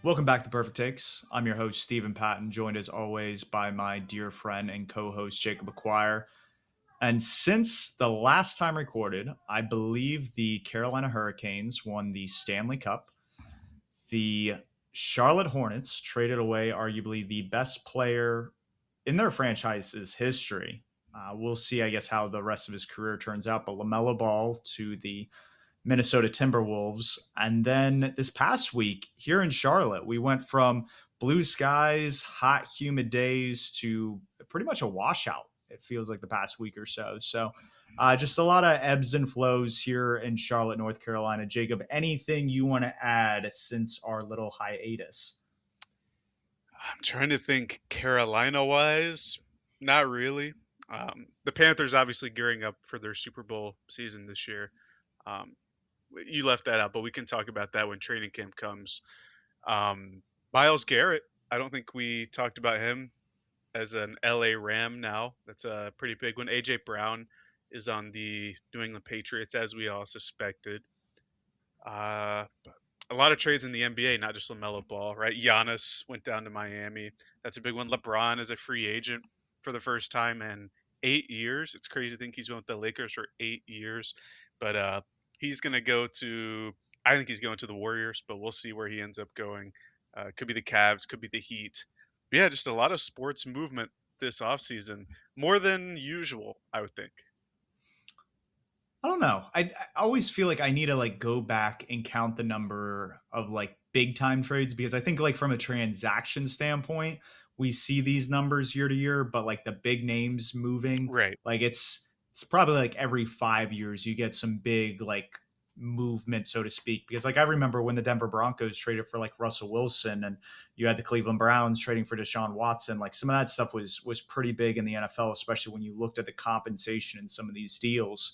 Welcome back to Purrfect Takes. I'm your host, Stephen Patton, joined as always by my dear friend and co host, Jacob Acquire. And since the last time recorded, I believe the Carolina Hurricanes won the Stanley Cup. The Charlotte Hornets traded away arguably the best player in their franchise's history. We'll see, I guess, how the rest of his career turns out. But LaMelo Ball to the Minnesota Timberwolves. And then this past week here in Charlotte, we went from blue skies, hot, humid days to pretty much a washout. It feels like the past week or so. So, just a lot of ebbs and flows here in Charlotte, North Carolina. Jacob, anything you want to add since our little hiatus? I'm trying to think Carolina wise. Not really. The Panthers obviously gearing up for their Super Bowl season this year. Um, you left that out, but we can talk about that when training camp comes. Um, Miles Garrett, I don't think we talked about him as an LA Ram now. That's a pretty big one. AJ Brown is on the New England Patriots, as we all suspected. Uh, a lot of trades in the NBA, not just LaMelo Ball, right? Giannis went down to Miami. That's a big one. LeBron is a free agent for the first time in 8 years. It's crazy to think he's been with the Lakers for 8 years, but he's going to go to. I think he's going to the Warriors, but we'll see where he ends up going. Could be the Cavs, could be the Heat. But yeah, just a lot of sports movement this offseason, more than usual, I would think. I don't know. I always feel like I need to like go back and count the number of like big time trades because I think like from a transaction standpoint, we see these numbers year to year, but like the big names moving, Right. like it's probably like every 5 years you get some big like movement, so to speak. Because like I remember when the Denver Broncos traded for like Russell Wilson and you had the Cleveland Browns trading for Deshaun Watson, like some of that stuff was pretty big in the NFL, especially when you looked at the compensation in some of these deals.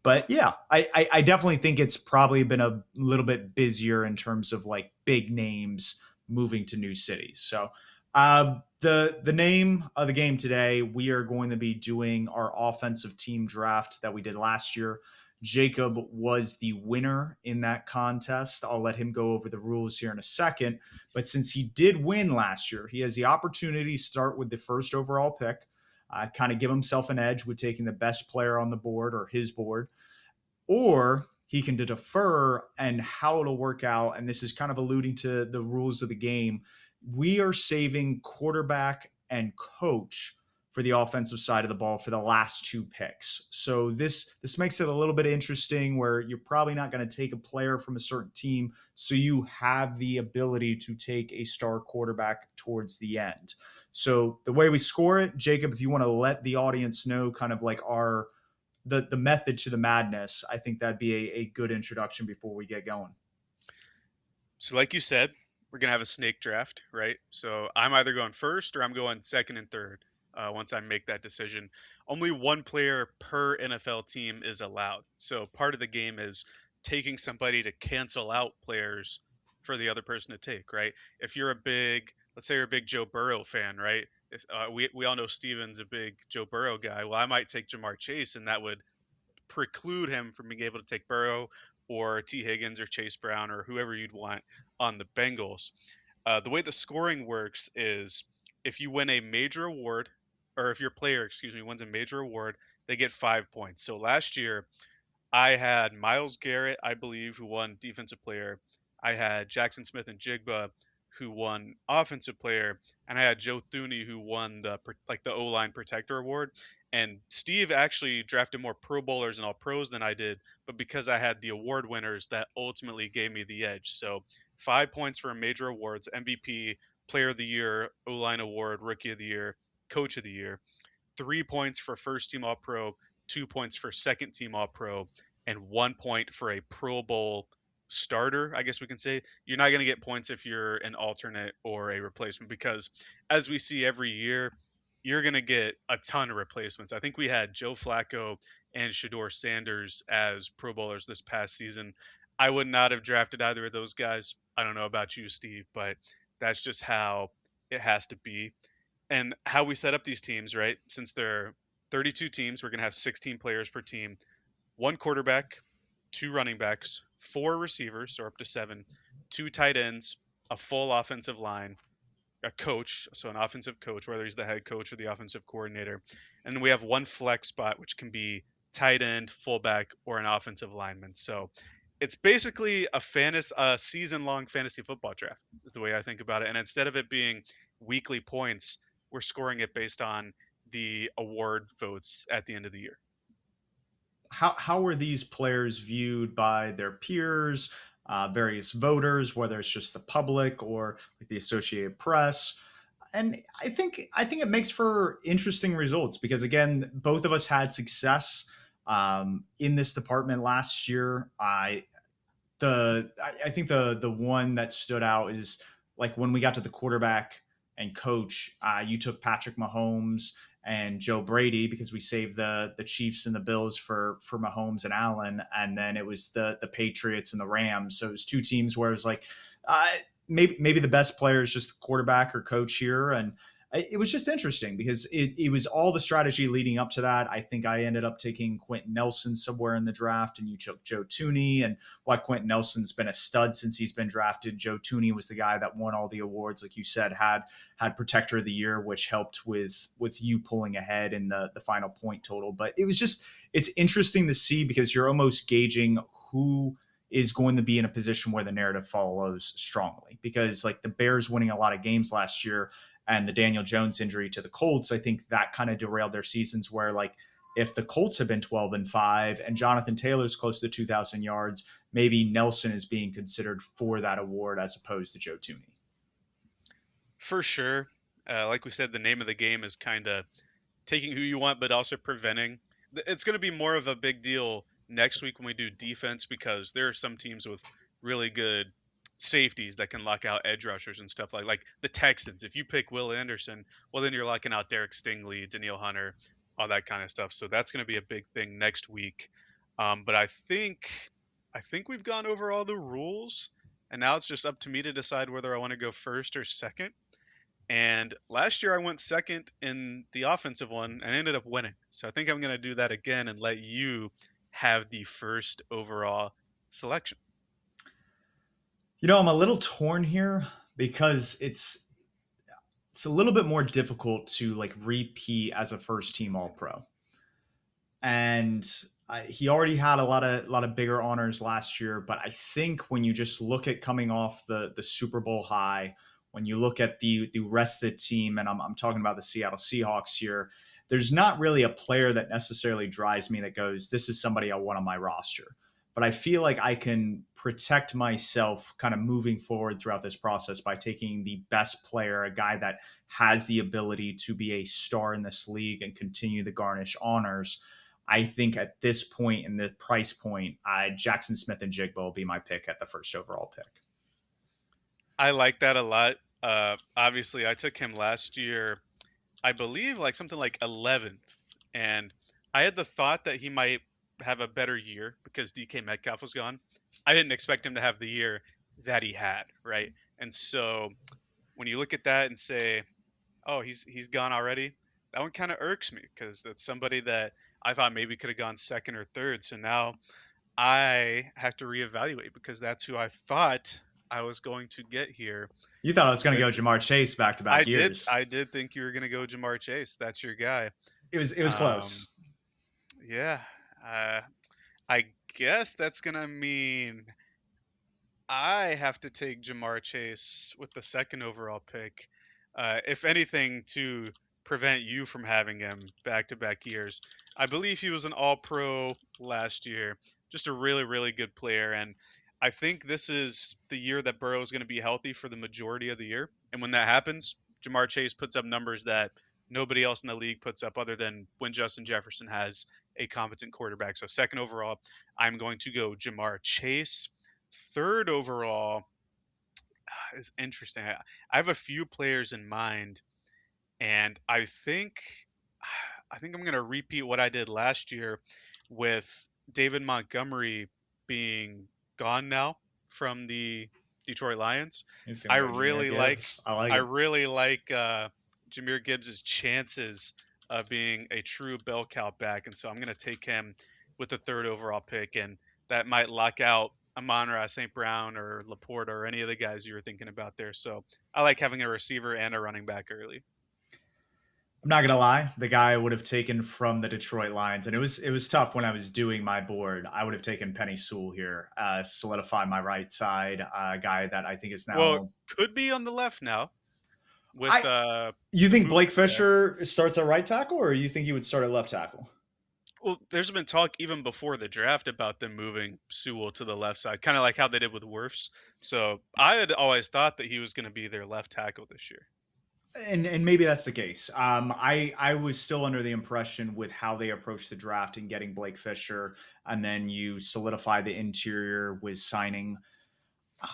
But yeah, I definitely think it's probably been a little bit busier in terms of like big names moving to new cities. So the name of the game today, we are going to be doing our offensive team draft that we did last year. Jacob was the winner in that contest. I'll let him go over the rules here in a second. But since he did win last year, he has the opportunity to start with the first overall pick, kind of give himself an edge with taking the best player on the board or his board, or he can defer and how it'll work out. And this is kind of alluding to the rules of the game. We are saving quarterback and coach for the offensive side of the ball for the last two picks. So this makes it a little bit interesting where you're probably not going to take a player from a certain team, so you have the ability to take a star quarterback towards the end. So the way we score it, Jacob, if you want to let the audience know kind of like our the method to the madness, I think that'd be a good introduction before we get going. So, like you said, we're gonna have a snake draft, right? So I'm either going first or I'm going second and third. Once I make that decision, only one player per NFL team is allowed. So part of the game is taking somebody to cancel out players for the other person to take, right? If you're a big, let's say you're a big Joe Burrow fan, right? We all know Steven's a big Joe Burrow guy. Well, I might take Jamar Chase, and that would preclude him from being able to take Burrow or T. Higgins or Chase Brown or whoever you'd want on the Bengals. The way the scoring works is if you win a major award, or if your player, excuse me, wins a major award, they get 5 points. So last year, I had Miles Garrett, I believe, who won Defensive Player. I had Jackson Smith and Jigba, who won Offensive Player, and I had Joe Thuney, who won the O line Protector Award. And Steve actually drafted more Pro Bowlers and All Pros than I did, but because I had the award winners, that ultimately gave me the edge. So 5 points for major awards: MVP, Player of the Year, O line Award, Rookie of the Year, Coach of the Year. 3 points for first team All Pro, 2 points for second team All Pro, and 1 point for a Pro Bowl starter. I guess we can say you're not going to get points if you're an alternate or a replacement because, as we see every year, you're going to get a ton of replacements. I think we had Joe Flacco and Shador Sanders as Pro Bowlers this past season. I would not have drafted either of those guys. I don't know about you, Steve, but that's just how it has to be. And how we set up these teams, right? Since there are 32 teams, we're going to have 16 players per team, one quarterback, two running backs, four receivers, so up to seven, two tight ends, a full offensive line, a coach, so an offensive coach, whether he's the head coach or the offensive coordinator, and then we have one flex spot, which can be tight end, fullback, or an offensive lineman. So it's basically a season-long fantasy football draft, is the way I think about it. And instead of it being weekly points, we're scoring it based on the award votes at the end of the year. How are these players viewed by their peers, various voters, whether it's just the public or like the Associated Press? And I think it makes for interesting results because again, both of us had success in this department last year. I think the one that stood out is like when we got to the quarterback and coach, you took Patrick Mahomes and Joe Brady because we saved the Chiefs and the Bills for Mahomes and Allen, and then it was the Patriots and the Rams. So it was two teams where it was like uh, maybe the best player is just the quarterback or coach here, and it was just interesting because it was all the strategy leading up to that. I think I ended up taking Quentin Nelson somewhere in the draft, and you took Joe Tooney, and why Quentin Nelson's been a stud since he's been drafted. Joe Tooney was the guy that won all the awards, like you said, had Protector of the Year, which helped with you pulling ahead in the final point total. But it's interesting to see because you're almost gauging who is going to be in a position where the narrative follows strongly. Because like the Bears winning a lot of games last year and the Daniel Jones injury to the Colts, I think that kind of derailed their seasons where like if the Colts have been 12-5 and Jonathan Taylor's close to 2,000 yards, maybe Nelson is being considered for that award as opposed to Joe Tooney. For sure. Like we said, the name of the game is kind of taking who you want, but also preventing. It's going to be more of a big deal next week when we do defense because there are some teams with really good safeties that can lock out edge rushers and stuff like the Texans. If you pick Will Anderson, well then you're locking out Derek Stingley, Daniil Hunter, all that kind of stuff. So that's going to be a big thing next week. But I think we've gone over all the rules, and now it's just up to me to decide whether I want to go first or second. And last year I went second in the offensive one and ended up winning. So I think I'm going to do that again and let you have the first overall selection. I'm a little torn here because it's a little bit more difficult to like repeat as a first team All Pro. And he already had a lot of bigger honors last year. But I think when you just look at coming off the Super Bowl high, when you look at the rest of the team, and I'm talking about the Seattle Seahawks here, there's not really a player that necessarily drives me that goes, this is somebody I want on my roster. But I feel like I can protect myself kind of moving forward throughout this process by taking the best player, a guy that has the ability to be a star in this league and continue to garnish honors. I think at this point in the price point, Jackson Smith and Jigba will be my pick at the first overall pick. I like that a lot. Obviously, I took him last year, I believe, like something like 11th. And I had the thought that he might have a better year because DK Metcalf was gone. I didn't expect him to have the year that he had, right? And so when you look at that and say, oh, he's gone already. That one kind of irks me because that's somebody that I thought maybe could have gone second or third. So now I have to reevaluate because that's who I thought I was going to get here. You thought I was going to With go Jamar Chase back to back years. I did think you were going to go Jamar Chase. That's your guy. It was Um, close. yeah, uh, I guess that's gonna mean I have to take Jamar Chase with the second overall pick. If anything, to prevent you from having him back to back years. I believe he was an all pro last year. Just a really, really good player. And I think this is the year that Burrow is going to be healthy for the majority of the year. And when that happens, Jamar Chase puts up numbers that nobody else in the league puts up other than when Justin Jefferson has a competent quarterback. So, second overall, I'm going to go Jamar Chase. Third overall is interesting. I have a few players in mind, and I think I'm going to repeat what I did last year with David Montgomery being gone now from the Detroit Lions. He's I going to go Jameer really like Gibbs. I like I it. really like Jameer Gibbs' chances of being a true bell cow back, and so I'm going to take him with the third overall pick, and that might lock out Amon-Ra St. Brown or Laporta or any of the guys you were thinking about there. So I like having a receiver and a running back early. I'm not gonna lie, the guy I would have taken from the Detroit Lions, and it was tough when I was doing my board. I would have taken Penny Sewell here, solidify my right side, guy that I think is Well, now. could be on the left now with I You the think Blake movement there. Fisher starts at right tackle, or you think he would start at left tackle? Well, there's been talk even before the draft about them moving Sewell to the left side, kind of like how they did with Wirfs. So I had always thought that he was going to be their left tackle this year. And maybe that's the case. I was still under the impression with how they approached the draft and getting Blake Fisher, and then you solidify the interior with signing. Oh,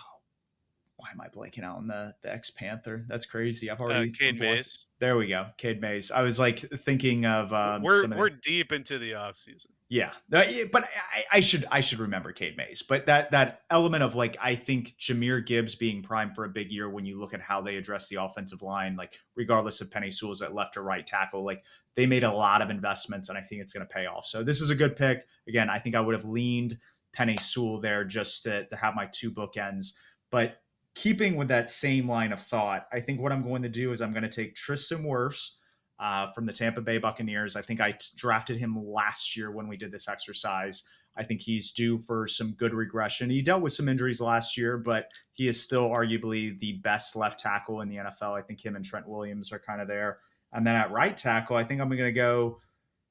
why am I blanking out on the ex Panther? That's crazy. I've already Cade blanked. Mays. There we go, Cade Mays. I was like thinking of We're some of we're the. deep into the offseason. Yeah, but I should remember Cade Mays. But that element of like I think Jameer Gibbs being primed for a big year when you look at how they address the offensive line, like regardless of Penny Sewell's at left or right tackle, like they made a lot of investments, and I think it's going to pay off. So this is a good pick. Again, I think I would have leaned Penny Sewell there just to have my two bookends. But keeping with that same line of thought, I think what I'm going to do is I'm going to take Tristan Wirfs from the Tampa Bay Buccaneers. I think I drafted him last year when we did this exercise. I think he's due for some good regression. He dealt with some injuries last year, but he is still arguably the best left tackle in the NFL. I think him and Trent Williams are kind of there. And then at right tackle, I think I'm going to go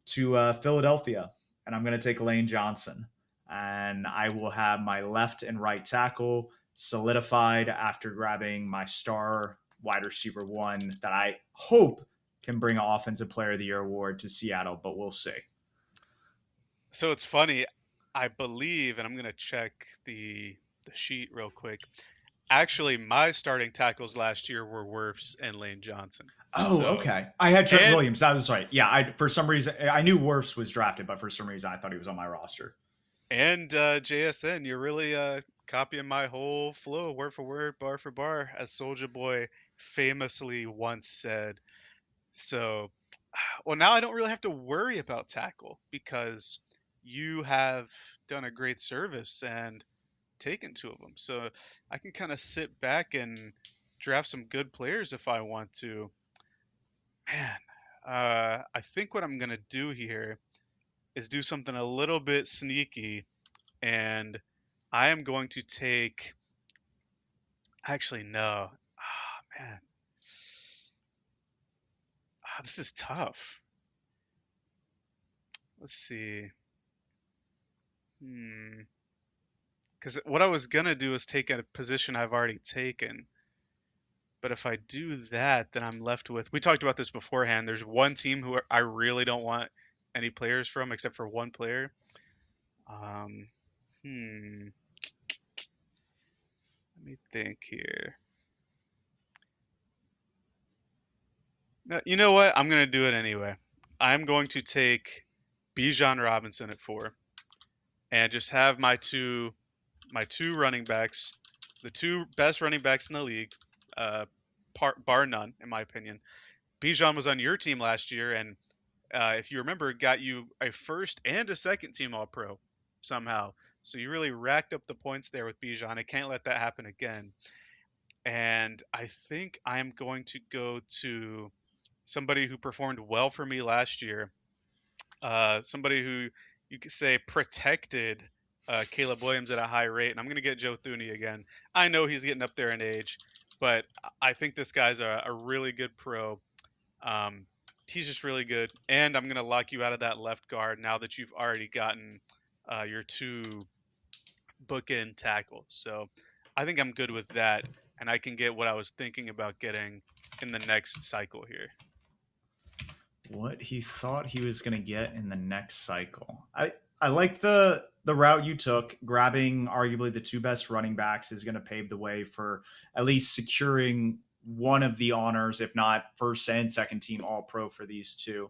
to Philadelphia, and I'm going to take Lane Johnson. And I will have my left and right tackle solidified after grabbing my star wide receiver one that I hope can bring an Offensive Player of the Year award to Seattle, but we'll see. So it's funny. I believe, and I'm going to check the sheet real quick. Actually, my starting tackles last year were Wirfs and Lane Johnson. Oh, So okay. I had Trent and Williams. That was right. Yeah, I for some reason I knew Wirfs was drafted, but for some reason I thought he was on my roster. JSN, you're really copying my whole flow, word for word, bar for bar, as Soldier Boy famously once said. So, well, now I don't really have to worry about tackle because you have done a great service and taken two of them. So I can kind of sit back and draft some good players if I want to. Man, I think what I'm gonna do here is do something a little bit sneaky, and I am going to take. Actually, no. Ah, man, this is tough. Let's see. Hmm. Because what I was gonna do is take a position I've already taken. But if I do that, then I'm left with. We talked about this beforehand. There's one team who I really don't want any players from, except for one player. Um, hmm. Let me think here. No, you know what? I'm gonna do it anyway. I'm going to take Bijan Robinson at 4, and just have my two running backs, the two best running backs in the league, uh, bar none, in my opinion. Bijan was on your team last year, and if you remember, got you a first and a second team All Pro somehow. So you really racked up the points there with Bijan. I can't let that happen again. And I think I am going to go to somebody who performed well for me last year, somebody who you could say protected Caleb Williams at a high rate. And I'm going to get Joe Thuney again. I know he's getting up there in age, but I think this guy's a really good pro. Um, he's just really good. And I'm going to lock you out of that left guard now that you've already gotten your two bookend tackles. So I think I'm good with that. And I can get what I was thinking about getting in the next cycle here. What he thought he was going to get in the next cycle. I like the route you took. Grabbing arguably the two best running backs is going to pave the way for at least securing one of the honors, if not first and second team All Pro for these two.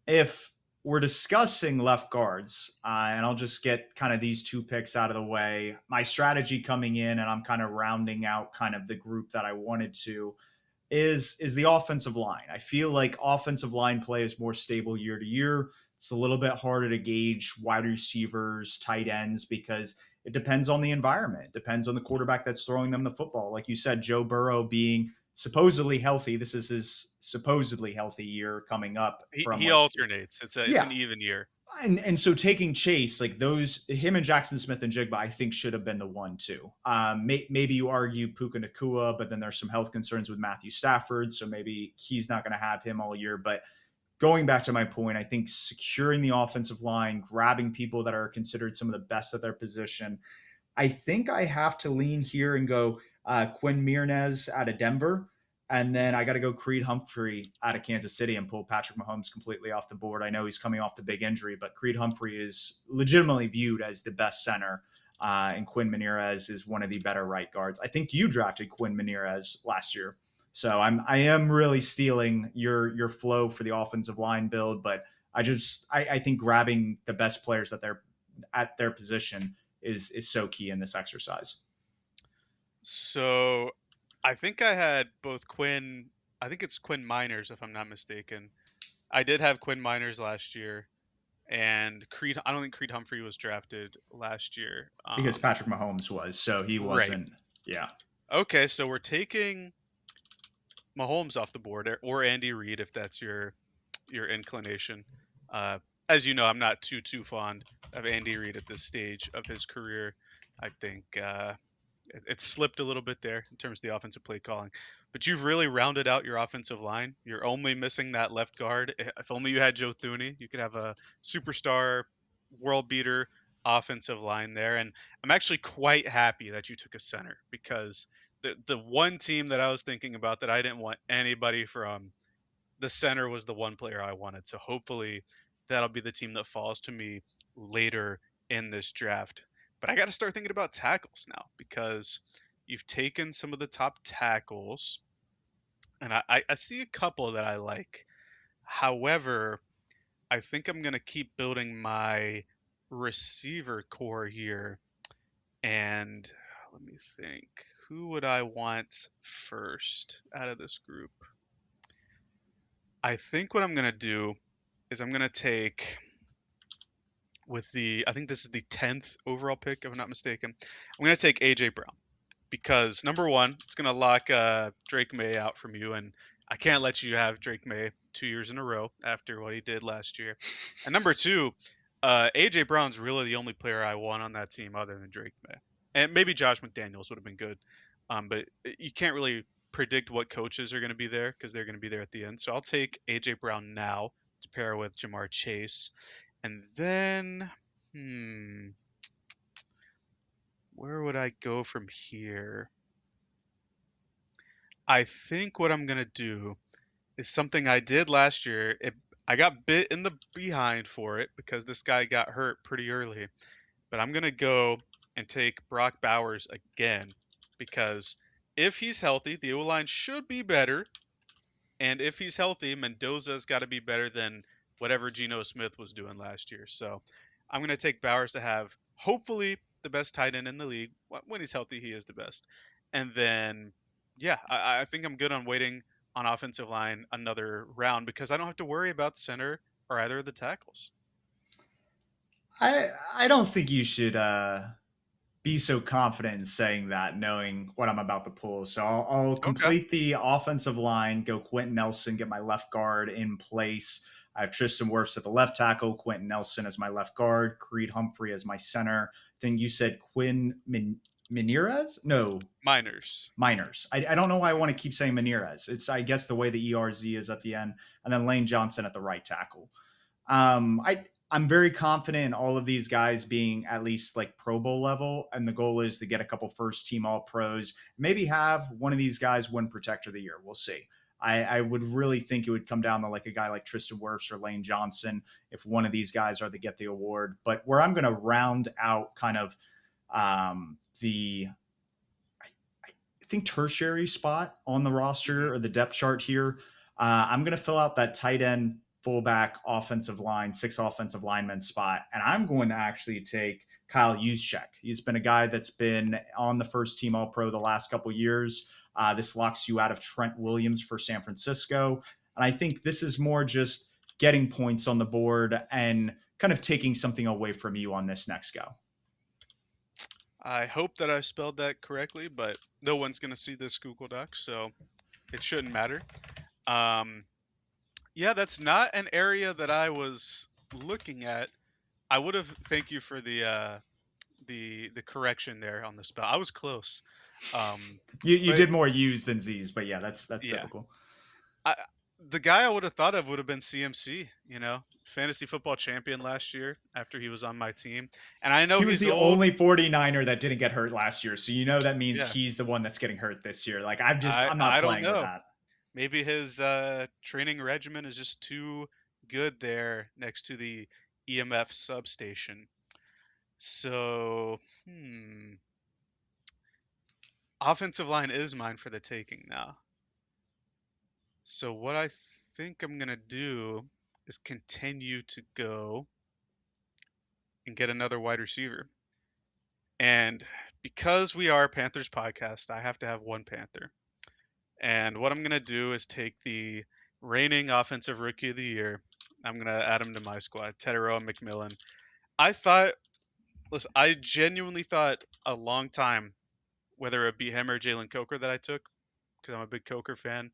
If we're discussing left guards, and I'll just get kind of these two picks out of the way. My strategy coming in, and I'm kind of rounding out kind of the group that I wanted to is the offensive line. I feel like offensive line play is more stable year to year. It's a little bit harder to gauge wide receivers, tight ends because it depends on the environment. It depends on the quarterback that's throwing them the football. Like you said, Joe Burrow being supposedly healthy. This is his supposedly healthy year coming up from He like, alternates. It's yeah. an even year. And so taking Chase, like those, him and Jackson Smith and Jigba, I think should have been the 1-2. Maybe you argue Puka Nakua, but then there's some health concerns with Matthew Stafford, so maybe he's not going to have him all year. But going back to my point, I think securing the offensive line, grabbing people that are considered some of the best at their position, I think I have to lean here and go Quinn Meinerz out of Denver. And then I got to go Creed Humphrey out of Kansas City and pull Patrick Mahomes completely off the board. I know he's coming off the big injury, but Creed Humphrey is legitimately viewed as the best center. And Quinn Meinerz is one of the better right guards. I think you drafted Quinn Meinerz last year. So I am really stealing your flow for the offensive line build, but I think grabbing the best players at their position is so key in this exercise. So I think I had both Quinn. I think it's Quinn Miners, if I'm not mistaken. I did have Quinn Miners last year, and Creed. I don't think Creed Humphrey was drafted last year. Because Patrick Mahomes was, so he Right. wasn't. Yeah, Okay, so we're taking Mahomes off the board, or Andy Reid, if that's your inclination. Uh, as you know, I'm not too fond of Andy Reid at this stage of his career. I think it slipped a little bit there in terms of the offensive play calling. But you've really rounded out your offensive line. You're only missing that left guard. If only you had Joe Thuney, you could have a superstar, world beater offensive line there. And I'm actually quite happy that you took a center, because the one team that I was thinking about that I didn't want anybody from, the center was the one player I wanted. So hopefully that'll be the team that falls to me later in this draft. But I got to start thinking about tackles now, because you've taken some of the top tackles, and I see a couple that I like. However, I think I'm going to keep building my receiver core here. And let me think. Who would I want first out of this group? I think what I'm going to do is I'm going to take, with the, I think this is the 10th overall pick, if I'm not mistaken. I'm going to take AJ Brown, because number one, it's going to lock Drake May out from you, and I can't let you have Drake May 2 years in a row after what he did last year. And number two, AJ Brown's really the only player I want on that team other than Drake May, and maybe Josh McDaniels would have been good, but you can't really predict what coaches are going to be there, because they're going to be there at the end. So I'll take AJ Brown now to pair with Jamar Chase. And then, where would I go from here? I think what I'm going to do is something I did last year. I got bit in the behind for it because this guy got hurt pretty early. But I'm going to go and take Brock Bowers again, because if he's healthy, the O line should be better. And if he's healthy, Mendoza's got to be better than whatever Geno Smith was doing last year. So I'm going to take Bowers to have hopefully the best tight end in the league. When he's healthy, he is the best. And then, yeah, I think I'm good on waiting on offensive line another round, because I don't have to worry about center or either of the tackles. I don't think you should be so confident in saying that, knowing what I'm about to pull. So I'll Okay. complete the offensive line, go Quentin Nelson, get my left guard in place. I have Tristan Wirfs at the left tackle, Quentin Nelson as my left guard, Creed Humphrey as my center. Then you said Minirez? No, Miners. Miners. I don't know why I want to keep saying Minirez. It's, I guess, the way the ERZ is at the end. And then Lane Johnson at the right tackle. I'm very confident in all of these guys being at least like Pro Bowl level, and the goal is to get a couple first team All Pros. Maybe have one of these guys win Protector of the Year. We'll see. I would really think it would come down to like a guy like Tristan Wirfs or Lane Johnson if one of these guys are to get the award. But where I'm going to round out kind of the I think tertiary spot on the Hmm. roster or the depth chart here. I'm going to fill out that tight end, fullback, offensive line, six offensive lineman spot, and I'm going to actually take Kyle Juszczyk. He's been a guy that's been on the first team All Pro the last couple years. This locks you out of Trent Williams for San Francisco, and I think this is more just getting points on the board and kind of taking something away from you on this next go. I hope that I spelled that correctly, but no one's gonna see this Google Doc, so it shouldn't matter. Um, yeah, that's not an area that I was looking at. I would have. Thank you for the correction there on the spell. I was close. Um, You but did more U's than Z's, but yeah, that's yeah, typical. I, the guy I would have thought of would have been CMC. Fantasy football champion last year after he was on my team, and I know He was he's the old. only 49er that didn't get hurt last year, so you know that means Yeah, he's the one that's getting hurt this year. Like I I'm not I don't playing with know. that. Maybe his training regimen is just too good there next to the EMF substation. So, offensive line is mine for the taking now. So what I think I'm gonna do is continue to go and get another wide receiver. And because we are a Panthers podcast, I have to have one Panther. And what I'm gonna do is take the reigning offensive rookie of the year. I'm gonna add him to my squad, Tedero McMillan. I thought, listen, I genuinely thought a long time whether it be him or Jalen Coker that I took because I'm a big Coker fan.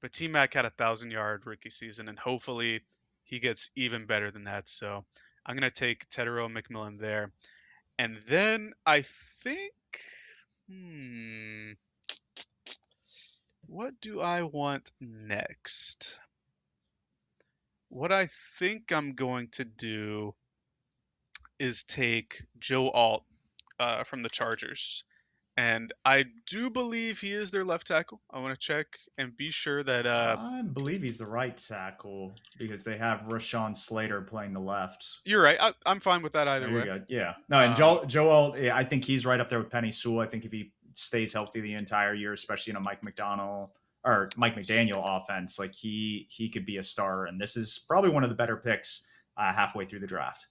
But T Mac had 1,000-yard rookie season, and hopefully he gets even better than that. So I'm gonna take Tedero McMillan there, and then I think, hmm, what do I want next? What I think I'm going to do is take Joe Alt from the Chargers. And I do believe he is their left tackle. I want to check and be sure that I believe he's the right tackle because they have Rashawn Slater playing the left. you're right. I'm fine with that Oh, either you're way. good. Yeah. No, and Um, Joel, yeah, I think he's right up there with Penny Sewell. I think if he stays healthy the entire year, especially in a Mike McDonald or Mike McDaniel offense, like he could be a star. And this is probably one of the better picks halfway through the draft.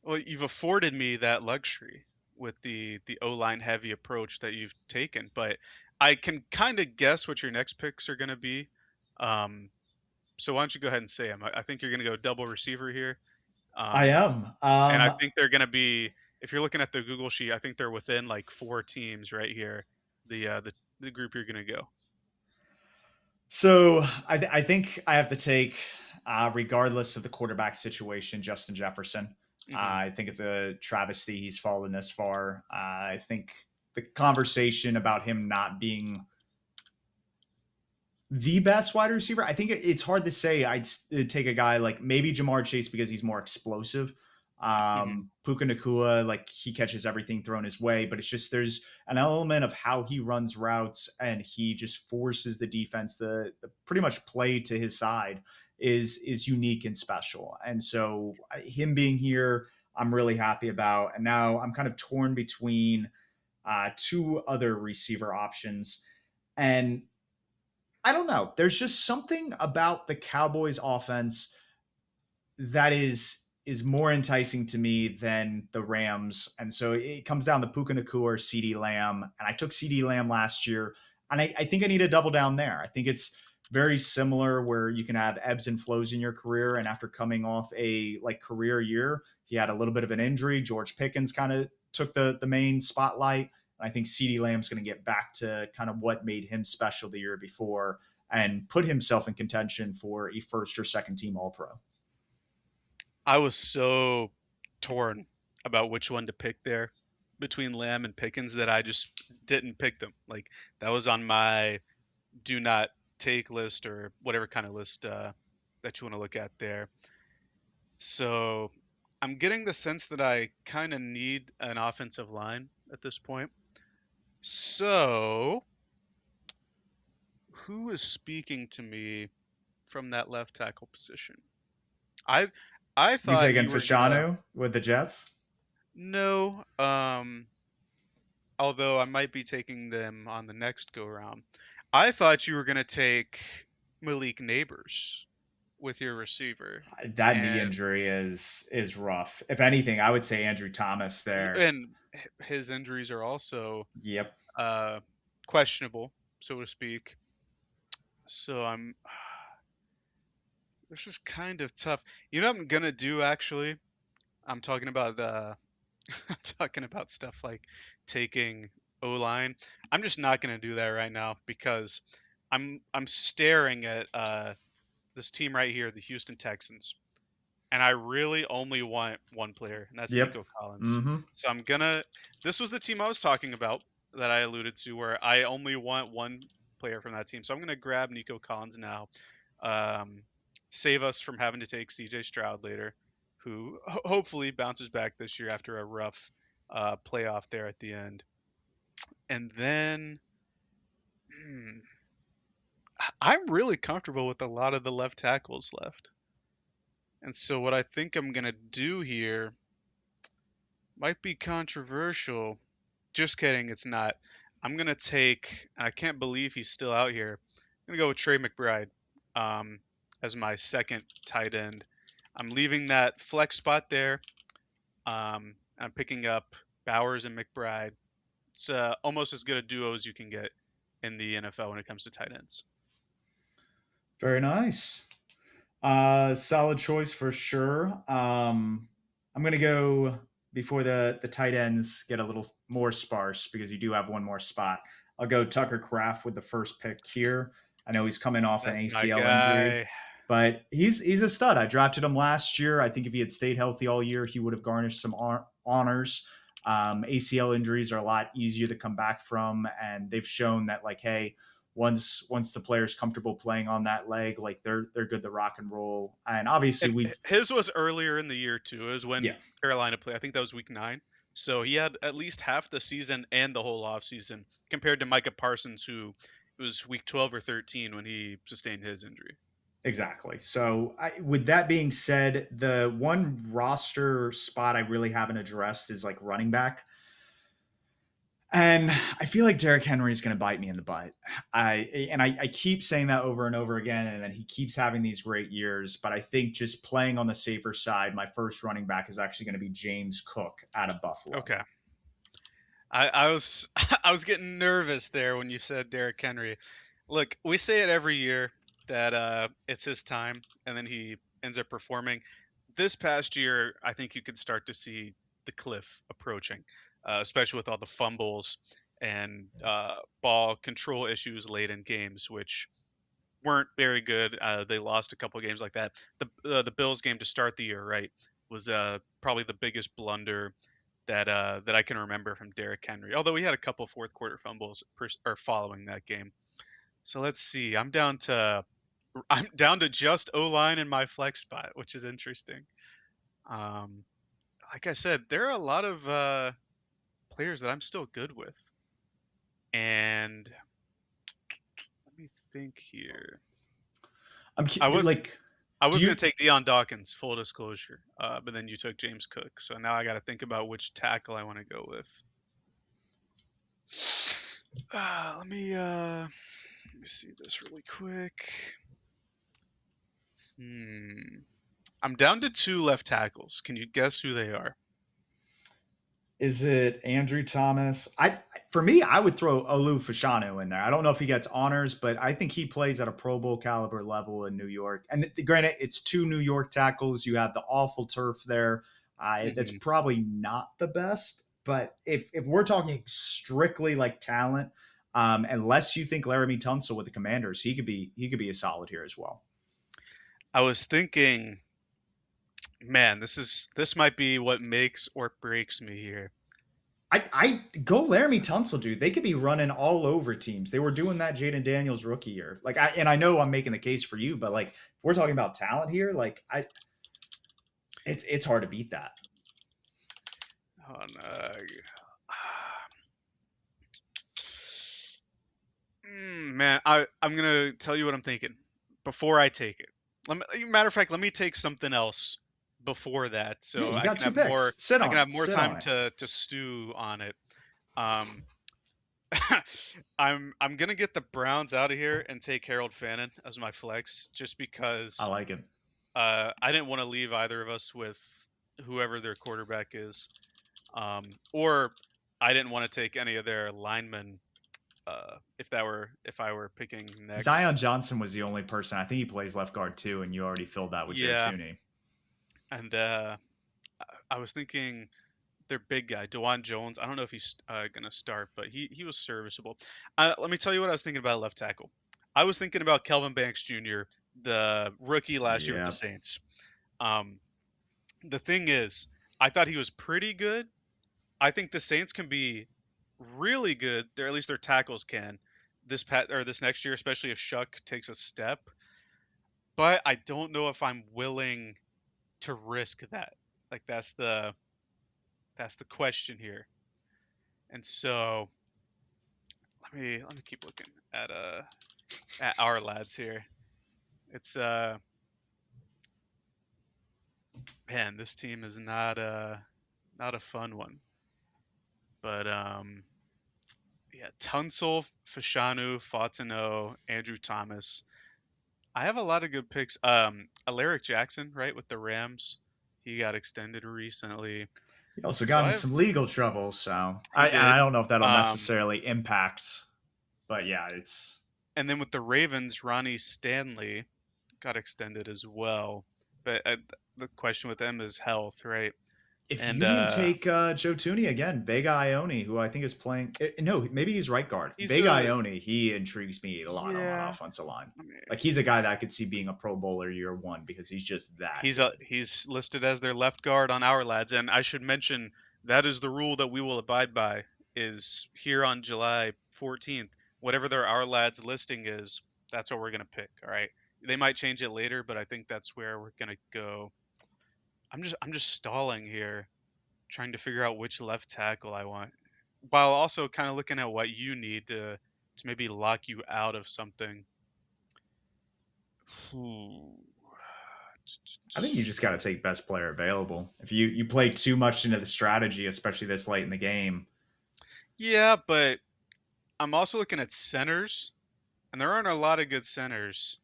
well, you've afforded me that luxury with the O line heavy approach that you've taken, but I can kind of guess what your next picks are going to be. Um, so why don't you go ahead and say them? I think you're going to go double receiver here, I um, am. and I think they're going to be. If you're looking at the Google sheet, I think they're within like four teams right here. The group you're going to go. So I think I have to take, regardless of the quarterback situation, Justin Jefferson. Hmm. I think it's a travesty he's fallen this far. I think the conversation about him not being the best wide receiver. I think it's hard to say. I'd take a guy like maybe Jamar Chase because he's more explosive. Hmm. Puka Nakua, like he catches everything thrown his way, but it's just there's an element of how he runs routes and he just forces the defense the pretty much play to his side is unique and special. And so him being here, I'm really happy about. And now I'm kind of torn between two other receiver options. And I don't know. There's just something about the Cowboys offense that is more enticing to me than the Rams. And so it comes down to Puka Nakua or CeeDee Lamb. And I took CeeDee Lamb last year. And I think I need to double down there. I think it's very similar where you can have ebbs and flows in your career. And after coming off a like career year, he had a little bit of an injury. George Pickens kind of took the main spotlight. And I think CeeDee Lamb's going to get back to kind of what made him special the year before and put himself in contention for a first or second team All Pro. I was so torn about which one to pick there between Lamb and Pickens that I just didn't pick them. Like that was on my do not take list or whatever kind of list that you want to look at there. So I'm getting the sense that I kind of need an offensive line at this point. So who is speaking to me from that left tackle position? I I You thought taking you were gonna Fashanu with the Jets? no. Although I might be taking them on the next go round. I thought you were going to take Malik Neighbors with your receiver, That knee and injury is rough. If anything, I would say Andrew Thomas there. his injuries are also Yep. uh, questionable, so to speak. So this is kind of tough. You know what I'm gonna do actually? I'm talking about talking about stuff like taking O line. I'm just not going to do that right now because I'm staring at this team right here, the Houston Texans, and I really only want one player, and that's Yep. Nico Collins. Mm-hmm. So I'm gonna. This was the team I was talking about that I alluded to, where I only want one player from that team. So I'm gonna grab Nico Collins now. Um, Save us from having to take CJ Stroud later, who hopefully bounces back this year after a rough playoff there at the end. And then I'm really comfortable with a lot of the left tackles left. And so what I think I'm gonna do here might be controversial. Just kidding, it's not. I'm gonna take, and I can't believe he's still out here. I'm gonna go with Trey McBride um, as my second tight end. I'm leaving that flex spot there. I'm picking up Bowers and McBride. It's almost as good a duo as you can get in the NFL when it comes to tight ends. Very nice. Solid choice for sure. I'm gonna go before the tight ends get a little more sparse because you do have one more spot. I'll go Tucker Kraft with the first pick here. I know he's coming off an That's my ACL injury, guy. but he's a stud. I drafted him last year. I think if he had stayed healthy all year, he would have garnished some honors. ACL injuries are a lot easier to come back from, and they've shown that like, hey, once the player's comfortable playing on that leg, like they're good to rock and roll. And obviously And we've his was earlier in the year too. It was yeah, when Carolina played. I think that was week 9. So he had at least half the season and the whole off season compared to Micah Parsons, who it was week 12 or 13 when he sustained his injury. exactly. So with that being said, the one roster spot I really haven't addressed is like running back. And I feel like Derrick Henry is going to bite me in the butt. I keep saying that over and over again, and then he keeps having these great years. But I think just playing on the safer side, my first running back is actually going to be James Cook out of Buffalo. Okay. I was I was getting nervous there when you said Derrick Henry. Look, we say it every year that it's his time, and then he ends up performing. This past year, I think you could start to see the cliff approaching, especially with all the fumbles and ball control issues late in games, which weren't very good. They lost a couple games like that. The Bills game to start the year, right, was probably the biggest blunder that I can remember from Derrick Henry. Although he had a couple fourth quarter fumbles or following that game. So let's see. I'm down to just O line in my flex spot, which is interesting. Um, like I said, there are a lot of players that I'm still good with, and let me think here. I'm I was like, I do was gonna you? take Deion Dawkins, full disclosure, but then you took James Cook, so now I got to think about which tackle I want to go with. Let me see this really quick. Hmm. I'm down to 2 left tackles. Can you guess who they are? Is it Andrew Thomas? I For me, I would throw Olu Fashanu in there. I don't know if he gets honors, but I think he plays at a Pro Bowl caliber level in New York. And granted, it's two New York tackles. You have the awful turf there. That's Mhm. probably not the best. But if we're talking strictly like talent, unless you think Laramie Tunsil with the Commanders, he could be a solid here as well. I was thinking, man, this might be what makes or breaks me here. I go Laramie Tunsil, dude. They could be running all over teams. They were doing that Jaden Daniels rookie year. I know I'm making the case for you, but like if we're talking about talent here, it's hard to beat that. Oh no. Man, I'm gonna tell you what I'm thinking before I take it. Matter of fact, let me take something else before that, Yeah, so you got two picks. Sit I can on have it. more Sit on time it. to stew on it. Um, I'm gonna get the Browns out of here and take Harold Fannin as my flex, just I because like it. I didn't want to leave either of us with whoever their quarterback is, or I didn't want to take any of their linemen if I were picking Zion next. Johnson was the only person. I think he plays left guard too, and you already filled that with Joe Yeah, Tooney. and I was thinking their big guy, Dewan Jones. I don't know if he's gonna start, but he was serviceable. Let me tell you what I was thinking about left tackle. I was thinking about Kelvin Banks Jr., the rookie last year with the Yeah. Saints. Um, the thing is, I thought he was pretty good. I think the Saints can be really good. They're, at least their tackles can this next year, especially if Shuck takes a step. But I don't know if I'm willing to risk that. Like that's the question here. And so let me keep looking at our lads here. It's man, this team is not a fun one. But yeah, Tunsil, Fashanu, Fontenot, Andrew Thomas. I have a lot of good picks. Alaric Jackson, right, with the Rams. He got extended recently. He also So got I in have some legal trouble, so he I did. don't know if that'll Um, necessarily impact, but yeah, it's and then with the Ravens, Ronnie Stanley got extended as well. But the question with them is health, right? if And you didn't take Joe Tooney again, Vega Ione, who I think is playing. No, maybe he's right guard. he's Vega a Ione, he intrigues me a lot on that yeah. offensive line. I mean, Like he's a guy that I could see being a Pro Bowler year one because he's just that good. he's listed as their left guard on our lads, and I should mention that is the rule that we will abide by. Is here on July 14th, whatever their our lads listing is, that's what we're gonna pick. All right, they might change it later, but I think that's where we're gonna go. I'm just stalling here, trying to figure out which left tackle I want, while also kind of looking at what you need to maybe lock you out of something. Ooh. I think you just got to take best player available. If you play too much into the strategy, especially this late in the game, Yeah, but I'm also looking at centers, and there aren't a lot of good centers,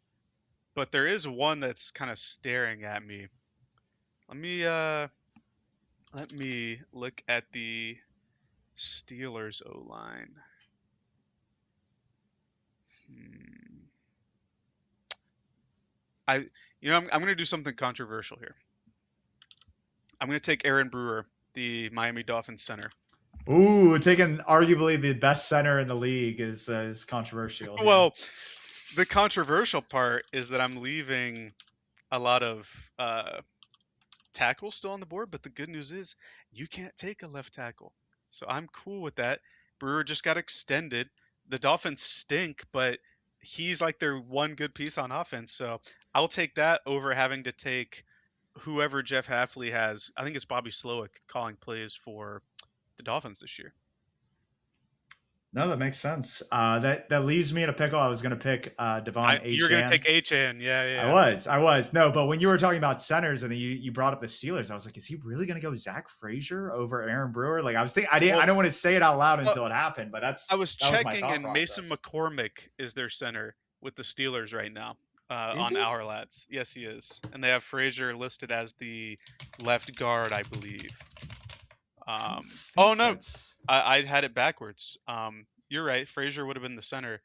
but there is one that's kind of staring at me. Let me let me look at the Steelers O line. Hmm. I I'm going to do something controversial here. I'm going to take Aaron Brewer, the Miami Dolphins center. ooh, taking arguably the best center in the league is controversial here. Well, the controversial part is that I'm leaving a lot of tackle still on the board, but the good news is you can't take a left tackle. So I'm cool with that. Brewer just got extended. The Dolphins stink, but he's like their one good piece on offense. So I'll take that over having to take whoever Jeff Halfley has. I think it's Bobby Slowick calling plays for the Dolphins this year. No, that makes sense. That leaves me in a pickle. I was going to pick Devon You're gonna take Achan. Achan, yeah, I yeah. was, I was. No, but when you were talking about centers and then you brought up the Steelers, I was like, is he really going to go Zach Frazier over Aaron Brewer? Like I was thinking, I Well, didn't want to say it out loud well, until it happened, but I was that was my checking, thought and Mason process. McCormick is their center with the Steelers right now Is on he? our lads. Yes, he is, and they have Frazier listed as the left guard, I believe. I don't Oh think no, that's. I had it backwards. You're right. Frazier would have been the center,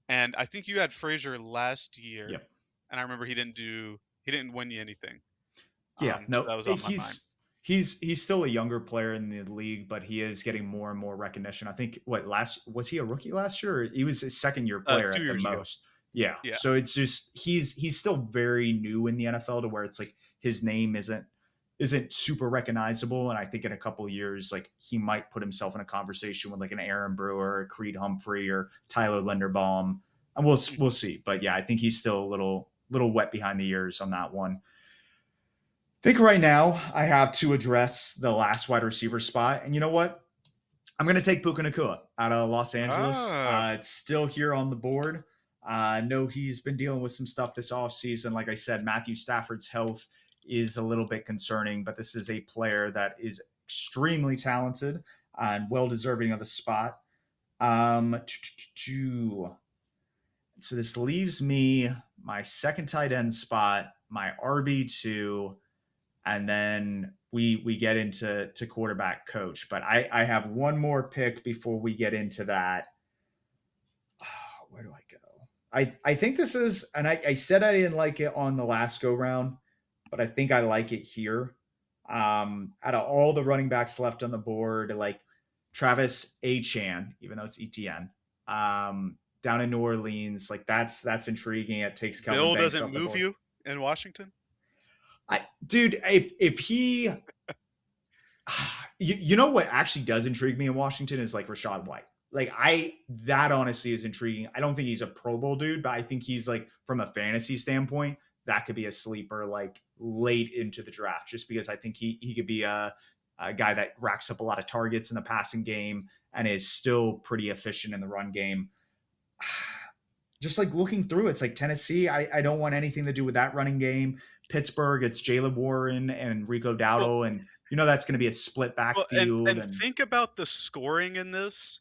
and I think you had Frazier last year, Yep. and I remember he didn't win you anything. Yeah, So no, that was on my mind. he's still a younger player in the league, but he is getting more and more recognition. I think what last was he a rookie last year? Or he was a second year player Two at the years ago. most. Yeah, Yeah. so it's just he's still very new in the NFL to where it's like his name isn't super recognizable, and I think in a couple of years, like he might put himself in a conversation with like an Aaron Brewer, Creed Humphrey, or Tyler Linderbaum, and we'll Mhm. see. But yeah, I think he's still a little wet behind the ears on that one. Think right now I have to address the last wide receiver spot. And you know what? I'm going to take Puka Nakua out of Los Angeles. Ah. It's still here on the board. I know he's been dealing with some stuff this offseason. Like I said, Matthew Stafford's health is a little bit concerning, but this is a player that is extremely talented and well deserving of the spot. Um, so this leaves me my second tight end spot, my RB2, and then we get into quarterback coach. But I have one more pick before we get into that. Oh, where do I go? I think this is, and I said I didn't like it on the last go round, but I think I like it here. Out of all the running backs left on the board, like Travis Achan, even though it's ETN, down in New Orleans, like that's intriguing. It takes Kelvin Bill Banks doesn't off the move board. you in Washington? Dude, if he you know what actually does intrigue me in Washington is like Rashad White. Like that honestly is intriguing. I don't think he's a Pro Bowl dude, but I think he's like from a fantasy standpoint, that could be a sleeper like late into the draft, just because I think he could be a guy that racks up a lot of targets in the passing game and is still pretty efficient in the run game. Just like looking through, it's like Tennessee. I don't want anything to do with that running game. Pittsburgh, it's Jalen Warren and Rico Well, Dowdle, and you know that's going to be a split well, backfield. and And think about the scoring in this.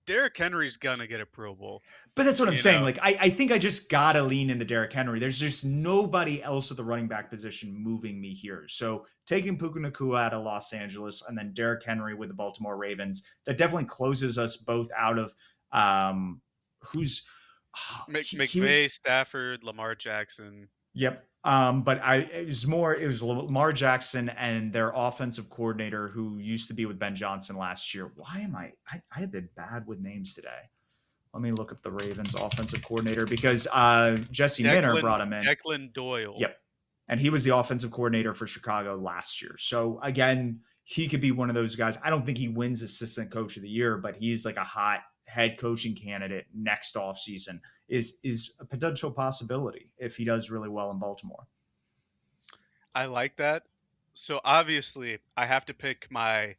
Derrick Henry's gonna get a Pro Bowl. but that's what I'm You saying. know, Like I think I just gotta lean into Derrick Henry. There's just nobody else at the running back position moving me here. So taking Puka Nakua out of Los Angeles and then Derrick Henry with the Baltimore Ravens, that definitely closes us both out of who's he was. McVay, Stafford, Lamar Jackson. Yep. But it was Lamar Jackson and their offensive coordinator who used to be with Ben Johnson last year. Why am I have been bad with names today. Let me look up the Ravens offensive coordinator because Jesse Minner Declan brought him in. Declan Doyle. Yep. And he was the offensive coordinator for Chicago last year. So again, he could be one of those guys. I don't think he wins assistant coach of the year, but he's like a hot head coaching candidate next offseason is a potential possibility if he does really well in Baltimore. I like that. So obviously, I have to pick my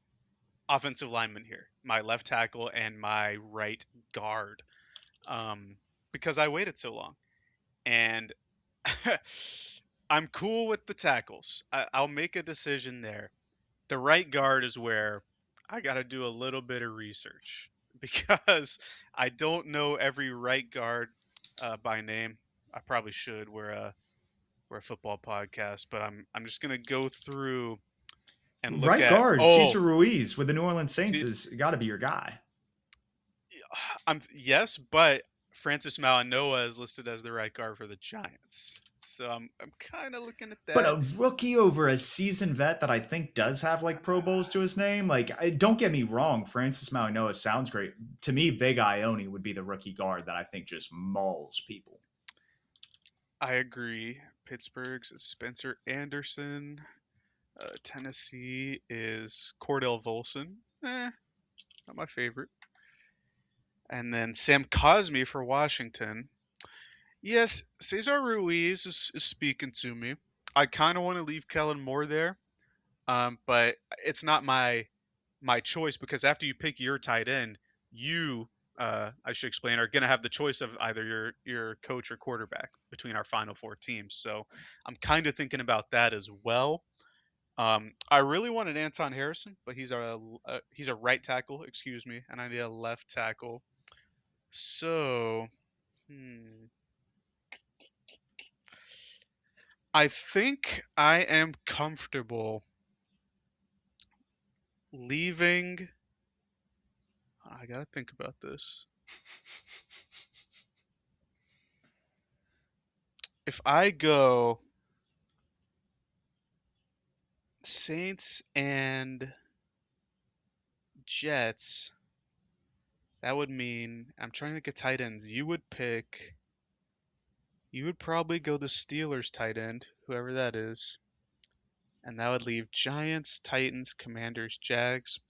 offensive lineman here, my left tackle and my right guard, um, because I waited so long. And I'm cool with the tackles. I'll make a decision there. The right guard is where I got to do a little bit of research because I don't know every right guard by name. I probably should. We're a football podcast, but I'm just gonna go through and look Right at. guard, Oh, Cesar Ruiz with the New Orleans Saints see, has got to be your guy. I'm yes, but Francis Malinois is listed as the right guard for the Giants, so I'm kind of looking at But that. a rookie over a seasoned vet that I think does have like Pro Bowls to his name. Like, don't get me wrong, Francis Mauigoa sounds great. To me, Vega Ione would be the rookie guard that I think just mauls people. I agree. Pittsburgh's is Spencer Anderson. Tennessee is Cordell Volson. Not my favorite. And then Sam Cosmi for Washington. Yes, Cesar Ruiz is speaking to me. I kind of want to leave Kellen Moore there, but it's not my choice because after you pick your tight end, you I should explain are going to have the choice of either your coach or quarterback between our final four teams. So I'm kind of thinking about that as well. I really wanted Anton Harrison, but he's a right tackle, excuse me, and I need a left tackle. So, I think I am comfortable leaving. I gotta think about this. If I go Saints and Jets, that would mean I'm trying to think of tight ends. You would probably go the Steelers tight end, whoever that is, and that would leave Giants, Titans, Commanders, Jags.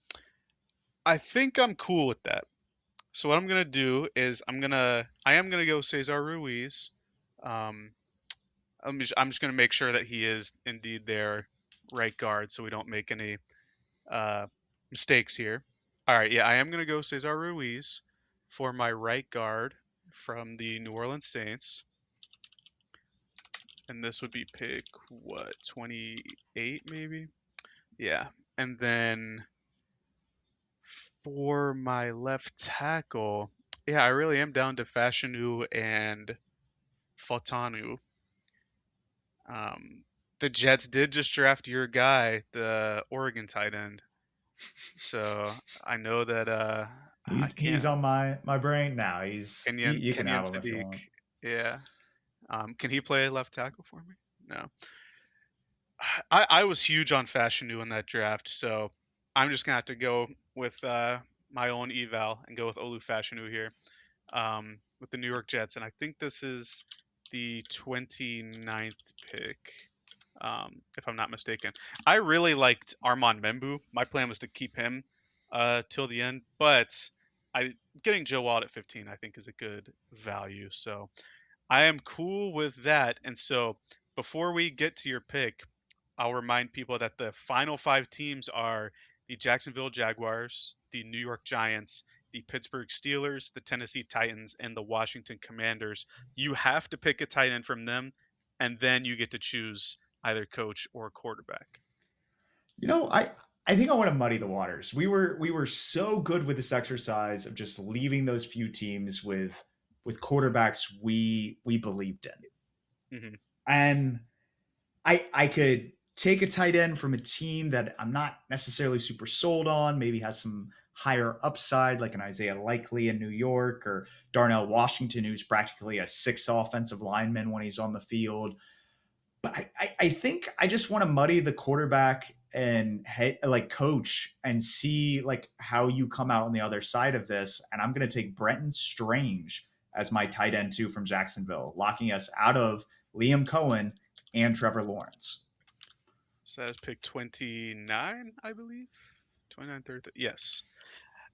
I think I'm cool with that. So what I'm gonna do is I am gonna go Cesar Ruiz. Um, I'm just gonna make sure that he is indeed their right guard, so we don't make any uh, mistakes here. All right, yeah, I am gonna go Cesar Ruiz for my right guard from the New Orleans Saints, and this would be pick what 28 maybe. Yeah, and then for my left tackle, yeah, I really am down to Fashanu and Fotanu. Um, the Jets did just draft your guy, the Oregon tight end. So I know that I He's can't on my brain now. You can Kenyan have him if you Sadiq. want. Yeah. Can he play left tackle for me? No. I was huge on Fashion New in that draft, so I'm just gonna have to go with my own eval and go with Olu Fashanu here, with the New York Jets, and I think this is the 29th pick, if I'm not mistaken. I really liked Armand Membu. My plan was to keep him till the end, but I getting Joe Wild at 15 I think is a good value. So I am cool with that. And so before we get to your pick, I'll remind people that the final five teams are the Jacksonville Jaguars, the New York Giants, the Pittsburgh Steelers, the Tennessee Titans, and the Washington Commanders. You have to pick a tight end from them, and then you get to choose either coach or quarterback. You know, I think I want to muddy the waters. We were so good with this exercise of just leaving those few teams with quarterbacks we believed in. Hmm. And I could take a tight end from a team that I'm not necessarily super sold on, maybe has some higher upside, like an Isaiah Likely in New York or Darnell Washington, who's practically a six offensive lineman when he's on the field. But I think I just want to muddy the quarterback and head, like coach and see like how you come out on the other side of this. And I'm going to take Brenton Strange as my tight end too from Jacksonville, locking us out of Liam Cohen and Trevor Lawrence. So that was pick 29, I believe. 29, 30. Yes.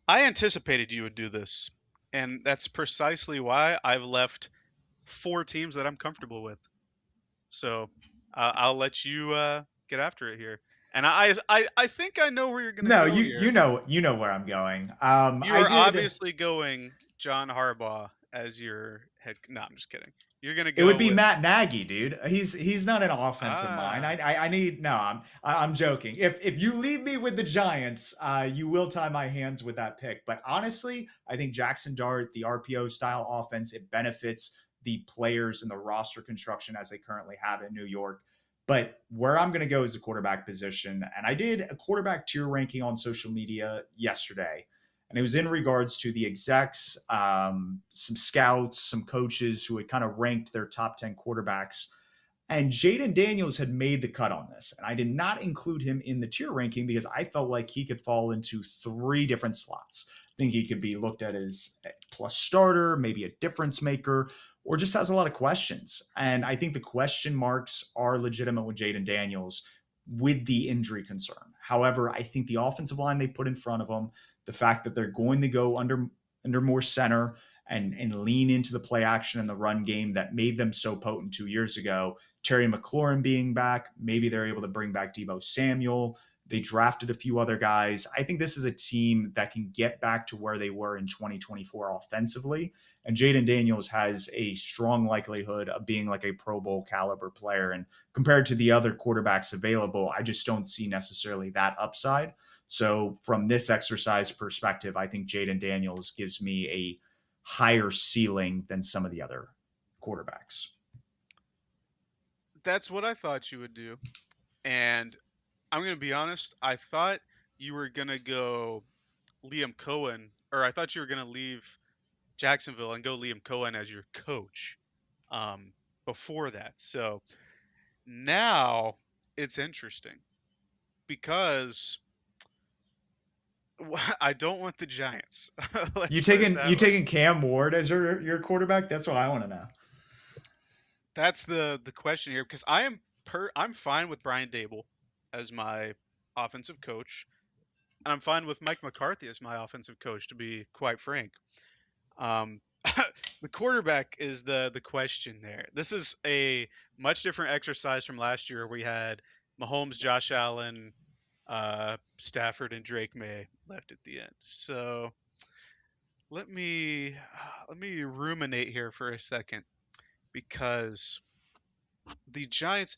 I anticipated you would do this. And that's precisely why I've left four teams that I'm comfortable with. So I'll let you get after it here. And I think I know where you're gonna No, go you here. you know where I'm going. You I are did. obviously going John Harbaugh as your head. No, I'm just kidding. You're gonna It would go be with Matt Nagy, dude. He's not an offensive mind. ah. I need no. I'm joking. If you leave me with the Giants, you will tie my hands with that pick. But honestly, I think Jackson Dart, the RPO style offense, it benefits the players and the roster construction as they currently have in New York. But where I'm going to go is the quarterback position, and I did a quarterback tier ranking on social media yesterday, and it was in regards to the execs, some scouts, some coaches who had kind of ranked their top 10 quarterbacks. And Jaden Daniels had made the cut on this. And I did not include him in the tier ranking because I felt like he could fall into three different slots. I think he could be looked at as a plus starter, maybe a difference maker, or just has a lot of questions. And I think the question marks are legitimate with Jaden Daniels with the injury concern. However, I think the offensive line they put in front of him, the fact that they're going to go under more center and lean into the play action and the run game that made them so potent 2 years ago. Terry McLaurin being back, maybe they're able to bring back Debo Samuel. They drafted a few other guys. I think this is a team that can get back to where they were in 2024 offensively. And Jaden Daniels has a strong likelihood of being like a Pro Bowl caliber player. And compared to the other quarterbacks available, I just don't see necessarily that upside. So, from this exercise perspective, I think Jaden Daniels gives me a higher ceiling than some of the other quarterbacks. That's what I thought you would do. And I'm gonna be honest. I thought you were gonna go Liam Cohen, or I thought you were gonna leave Jacksonville and go Liam Cohen as your coach. Um, before that, so now it's interesting because I don't want the Giants. Let's put it You that way. taking Cam Ward as your quarterback? That's what I want to know. That's the question here because I'm fine with Brian Dable as my offensive coach, and I'm fine with Mike McCarthy as my offensive coach. To be quite frank, um, the quarterback is the question there. This is a much different exercise from last year. Where we had Mahomes, Josh Allen, Stafford, and Drake May left at the end. So let me let me ruminate here for a second because the Giants.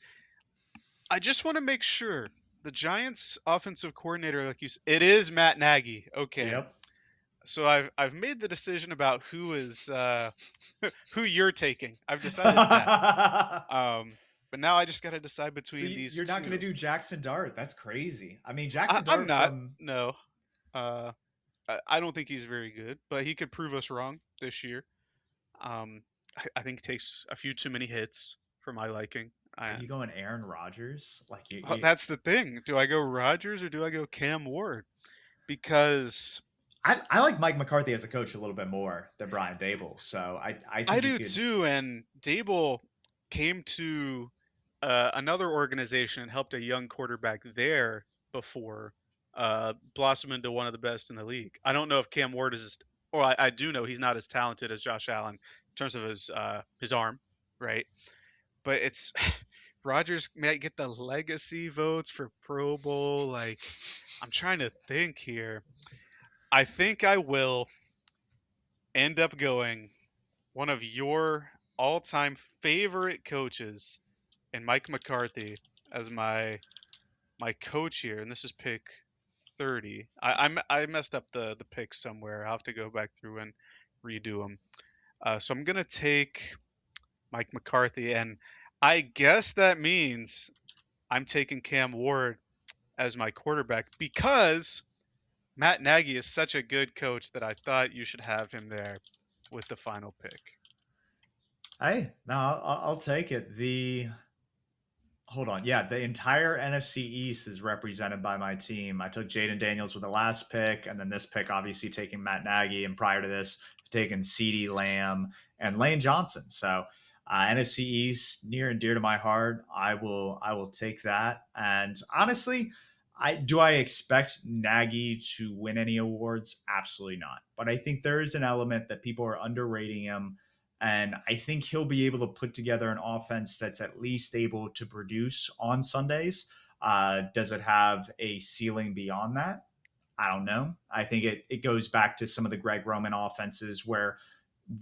I just want to make sure the Giants' offensive coordinator, like you said, it is Matt Nagy. Okay, Yep. so I've made the decision about who is who you're taking. I've decided that. But now I just got to decide So between these you're not going to two. do Jackson Dart? That's crazy. I mean, Jackson I'm Dart not. from No, uh, I don't think he's very good, but he could prove us wrong this year. I think he takes a few too many hits for my liking. Are you And going Aaron Rodgers? Like that's the thing. Do I go Rodgers or do I go Cam Ward? Because I like Mike McCarthy as a coach a little bit more than Brian Dable. So I I think you do could. too. And Dable came to another organization and helped a young quarterback there before blossom into one of the best in the league. I don't know if Cam Ward is, or I do know he's not as talented as Josh Allen in terms of his arm, right? But it's Rodgers might get the legacy votes for Pro Bowl. Like, I'm trying to think here. I think I will end up going one of your all-time favorite coaches and Mike McCarthy as my coach here, and this is pick 30. I messed up the picks somewhere. I'll have to go back through and redo them. So I'm gonna take Mike McCarthy, and I guess that means I'm taking Cam Ward as my quarterback because Matt Nagy is such a good coach that I thought you should have him there with the final pick. Hey, no, I'll take it. The Hold on. Yeah, the entire NFC East is represented by my team. I took Jaden Daniels with the last pick, and then this pick, obviously, taking Matt Nagy, and prior to this, taking CeeDee Lamb and Lane Johnson. So, NFC East, near and dear to my heart. I will take that. And honestly, I expect Nagy to win any awards? Absolutely not. But I think there is an element that people are underrating him, and I think he'll be able to put together an offense that's at least able to produce on Sundays. Does it have a ceiling beyond that? I don't know. I think it goes back to some of the Greg Roman offenses where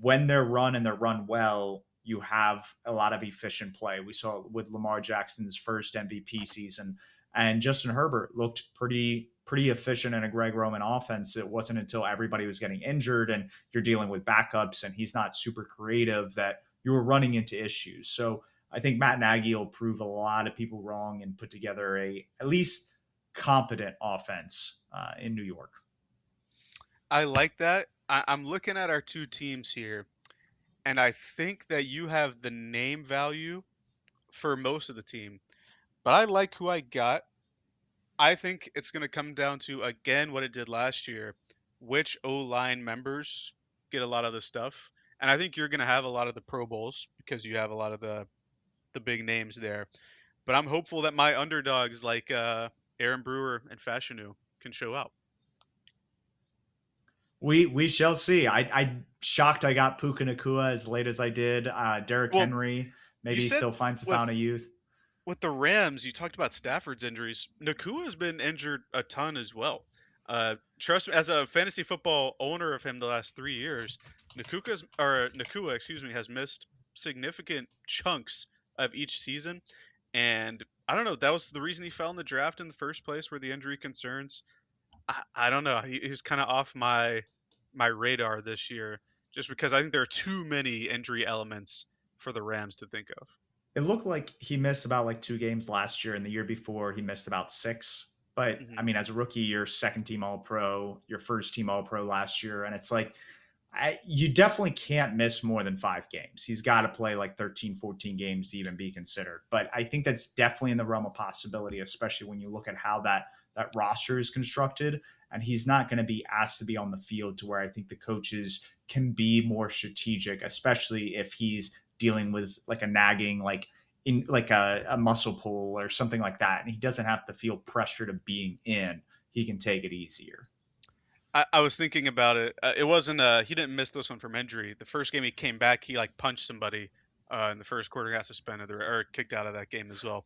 when they're run and they're run well, you have a lot of efficient play. We saw it with Lamar Jackson's first MVP season, and Justin Herbert looked pretty efficient in a Greg Roman offense. It wasn't until everybody was getting injured and you're dealing with backups and he's not super creative that you were running into issues. So I think Matt Nagy will prove a lot of people wrong and put together a at least competent offense in New York. I like that. I'm looking at our two teams here, and I think that you have the name value for most of the team. But I like who I got. I think it's going to come down to, again, what it did last year, which O line members get a lot of the stuff. And I think you're going to have a lot of the Pro Bowls because you have a lot of the big names there. But I'm hopeful that my underdogs like Aaron Brewer and Fashanu can show out. We shall see. I shocked I got Puka Nakua as late as I did. Derrick Well, Henry you maybe said still finds the fountain with of youth. the Rams, you talked about Stafford's injuries. Nakua's been injured a ton as well. Trust me, as a fantasy football owner of him the last 3 years, Nakua, excuse me, has missed significant chunks of each season, and I don't know. That was the reason he fell in the draft in the first place, were the injury concerns. I don't know. He was kind of off my radar this year, just because I think there are too many injury elements for the Rams to think of. It looked like he missed about like 2 games last year, and the year before he missed about six. But I Hmm. mean, as a rookie, your second team All Pro, your first team All Pro last year, and it's like you definitely can't miss more than 5 games. He's got to play like 13, 14 games to even be considered. But I think that's definitely in the realm of possibility, especially when you look at how that roster is constructed. And he's not going to be asked to be on the field to where I think the coaches can be more strategic, especially if he's dealing with like a nagging, like in like a muscle pull or something like that. And he doesn't have to feel pressure to being in. He can take it easier. I was thinking about it. It wasn't he didn't miss this one from injury. The first game he came back, he like punched somebody in the first quarter, got suspended or kicked out of that game as well.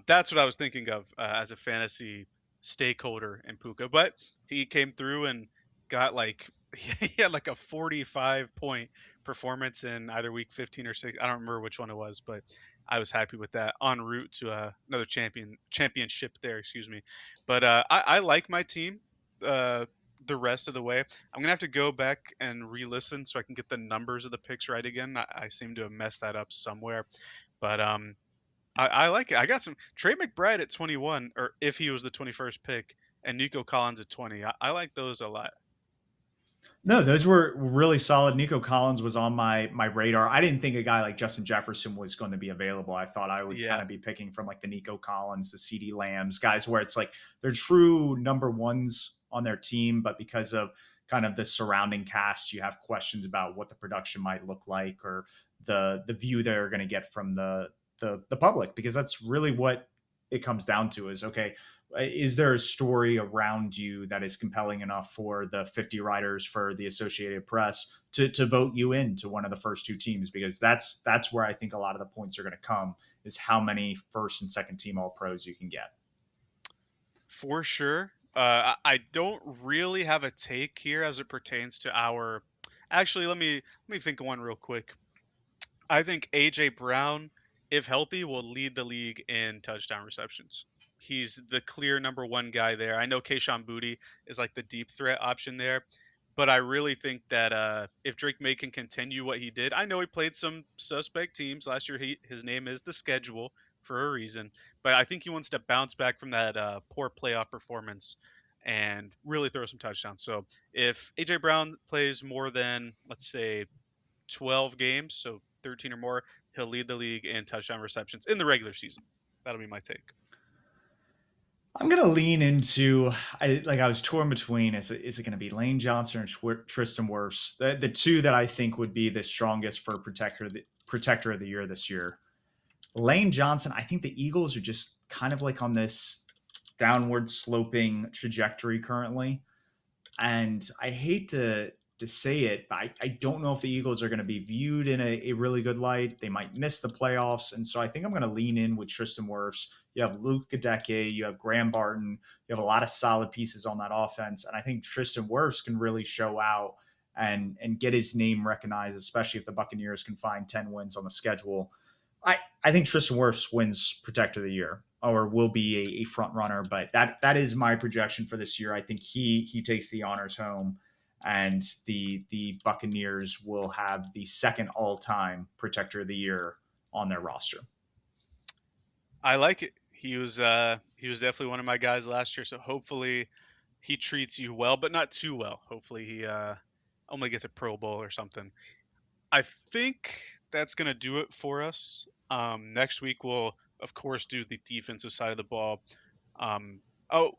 That's what I was thinking of as a fantasy stakeholder in Puka. But he came through and got like he had like a 45-point performance in either week 15 or 6. I don't remember which one it was, but I was happy with that. En route to another championship there, excuse me. But I like my team. Uh, the rest of the way. I'm gonna have to go back and re-listen so I can get the numbers of the picks right again. I seem to have messed that up somewhere, but I like it. I got some Trey McBride at 21, or if he was the 21st pick, and Nico Collins at 20. I like those a lot. No, those were really solid. Nico Collins was on my radar. I didn't think a guy like Justin Jefferson was going to be available. I thought I would kind Yeah. of be picking from like the Nico Collins, the CD Lambs, guys where it's like they're true number ones on their team, but because of kind of the surrounding cast, you have questions about what the production might look like or the view they're going to get from the public, because that's really what it comes down to is okay, is there a story around you that is compelling enough for the 50 writers for the Associated Press to vote you into one of the first two teams? Because that's where I think a lot of the points are going to come, is how many first and second team all pros you can get. For sure. I don't really have a take here as it pertains to our. Actually, let me think of one real quick. I think AJ Brown, if healthy, will lead the league in touchdown receptions. He's the clear number one guy there. I know Kayshawn Booty is like the deep threat option there, but I really think that if Drake May can continue what he did, I know he played some suspect teams last year. His name is the schedule for a reason, but I think he wants to bounce back from that poor playoff performance and really throw some touchdowns. So if AJ Brown plays more than, let's say, 12 games, so 13 or more, he'll lead the league in touchdown receptions in the regular season. That'll be my take. I'm gonna lean into I was torn between is it gonna be Lane Johnson or Tristan Wirfs, the two that I think would be the strongest for protector of the year this year. Lane Johnson, I think the Eagles are just kind of like on this downward sloping trajectory currently. And I hate to say it, but I don't know if the Eagles are going to be viewed in a really good light. They might miss the playoffs. And so I think I'm going to lean in with Tristan Wirfs. You have Luke Gadecki, you have Graham Barton, you have a lot of solid pieces on that offense. And I think Tristan Wirfs can really show out and get his name recognized, especially if the Buccaneers can find 10 wins on the schedule. I think Tristan Wirfs wins Protector of the Year or will be a front runner, but that is my projection for this year. I think he takes the honors home, and the Buccaneers will have the second all time Protector of the Year on their roster. I like it. He was definitely one of my guys last year, so hopefully he treats you well, but not too well. Hopefully he only gets a Pro Bowl or something. I think that's gonna do it for us. Next week we'll of course do the defensive side of the ball. Um,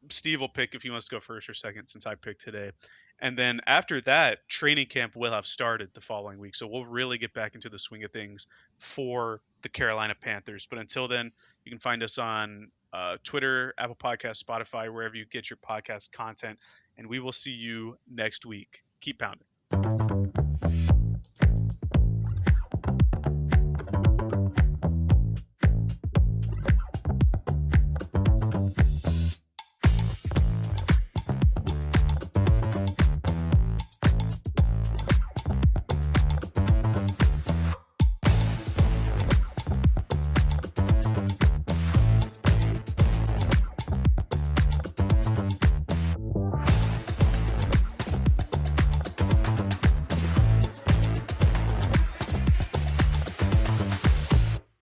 Steve will pick if he wants to go first or second since I picked today. And then after that, training camp will have started the following week. So we'll really get back into the swing of things for the Carolina Panthers. But until then, you can find us on Twitter, Apple Podcasts, Spotify, wherever you get your podcast content. And we will see you next week. Keep pounding.